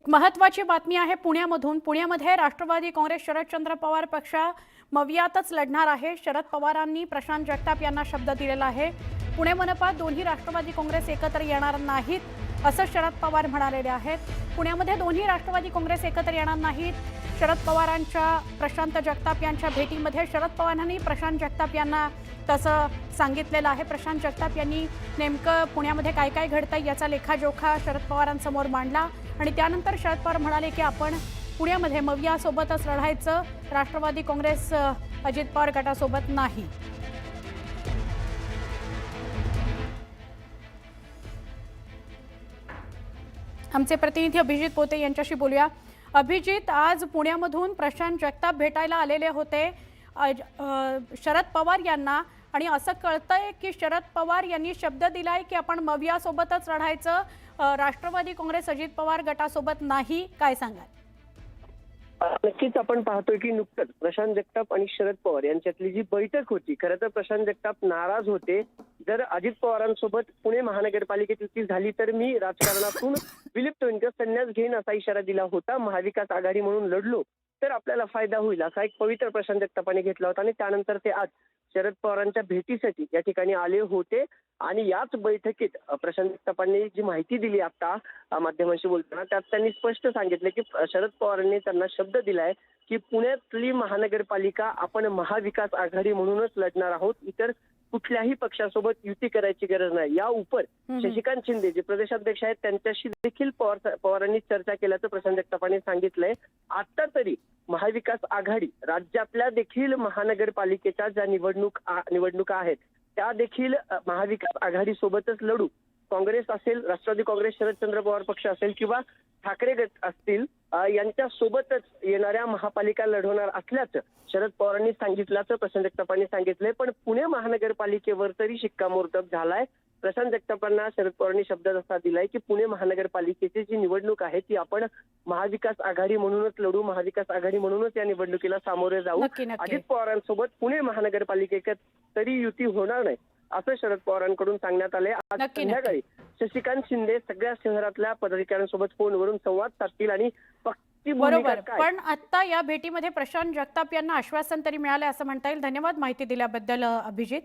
महत्त्वाची बातमी आहे पुण्यामधून। पुण्यामध्ये राष्ट्रवादी काँग्रेस शरदचंद्र पवार पक्ष मवियातच लढणार आहे। शरद पवारांनी प्रशांत जगताप यांना शब्द दिलेला आहे। पुणे मनपात दोन्ही राष्ट्रवादी काँग्रेस एकत्र येणार नाहीत असं शरद पवार म्हणालेले आहेत। पुण्यामध्ये दोन्ही राष्ट्रवादी काँग्रेस एकत्र येणार नाहीत। शरद पवारांच्या प्रशांत जगताप यांच्या भेटीमध्ये शरद पवारांनी प्रशांत जगताप यांना तसं सांगितलेलं आहे। प्रशांत जगताप यांनी नेमकं पुण्यामध्ये काय काय घडतंय याचा लेखाजोखा शरद पवारांसमोर मांडला आणि त्यानंतर शरद पवार म्हणाले की आपण पुण्यामध्ये मवियासोबतच लढायचं, राष्ट्रवादी काँग्रेस अजित पवार गटासोबत नाही। आमचे प्रतिनिधी अभिजित पोते यांच्याशी बोलूया। अभिजित, आज पुण्यामधून प्रशांत जगताप भेटायला आलेले होते शरद पवार यांना आणि असं कळतंय की शरद पवार यांनी शब्द दिलाय की आपण मवियासोबतच लढायचं, राष्ट्रवादी काँग्रेस अजित पवार गटासोबत नाही। काय सांगाल? नक्कीच आपण पाहतोय की नुकतंच प्रशांत जगताप आणि शरद पवार यांच्यातली जी बैठक होती, खरं तर प्रशांत जगताप नाराज होते। जर अजित पवारांसोबत पुणे महानगरपालिकेत युती झाली तर मी राजकारणातून विलिप्त होईन किंवा संन्यास घेईन असा इशारा दिला होता। महाविकास आघाडी म्हणून लढलो तर आपल्याला फायदा होईल असा एक पवित्र प्रशांत जगतापांनी घेतला होता आणि त्यानंतर ते आज शरद पवारांच्या भेटीसाठी या ठिकाणी आले होते आणि याच बैठकीत प्रशांत जगतापांनी जी माहिती दिली आता माध्यमांशी बोलताना त्यात त्यांनी स्पष्ट सांगितले की शरद पवारांनी त्यांना शब्द दिलाय की पुण्यातली महानगरपालिका आपण महाविकास आघाडी म्हणूनच लढणार आहोत, इतर कुठल्याही पक्षासोबत युती करायची गरज नाही। या उपर शशिकांत शिंदे जे प्रदेशाध्यक्ष आहेत त्यांच्याशी देखील पवारांनी चर्चा केल्याचं प्रशांत जगतापांनी सांगितलंय। आता तरी महाविकास आघाडी राज्यातल्या देखील महानगरपालिकेच्या ज्या निवडणुका आहेत त्या देखील महाविकास आघाडी सोबतच लढू। काँग्रेस असेल, राष्ट्रवादी काँग्रेस शरदचंद्र पवार पक्ष असेल किंवा ठाकरे गट असतील यांच्या सोबतच येणाऱ्या महापालिका लढवणार असल्याचं शरद पवारांनी सांगितल्याचं प्रशांत जगतापांनी सांगितलंय। पण पुणे महानगरपालिकेवर तरी शिक्कामोर्तब झालाय। प्रशांत जगतापांना शरद पवारांनी शब्द असा दिलाय की पुणे महानगरपालिकेची जी निवडणूक आहे ती आपण महाविकास आघाडी म्हणूनच लढू, महाविकास आघाडी म्हणूनच या निवडणुकीला सामोरे जाऊ। अजित पवारांसोबत पुणे महानगरपालिकेत तरी युती होणार नाही असं शरद पवारांकडून सांगण्यात आले। आज संध्याकाळी शशिकांत शिंदे सगळ्या शहरातल्या पदाधिकाऱ्यांसोबत फोनवरून संवाद साधतील आणि बरोबर, पण आता या भेटीमध्ये प्रशांत जगताप यांना आश्वासन तरी मिळाले असं म्हणता येईल। धन्यवाद माहिती दिल्याबद्दल अभिजित।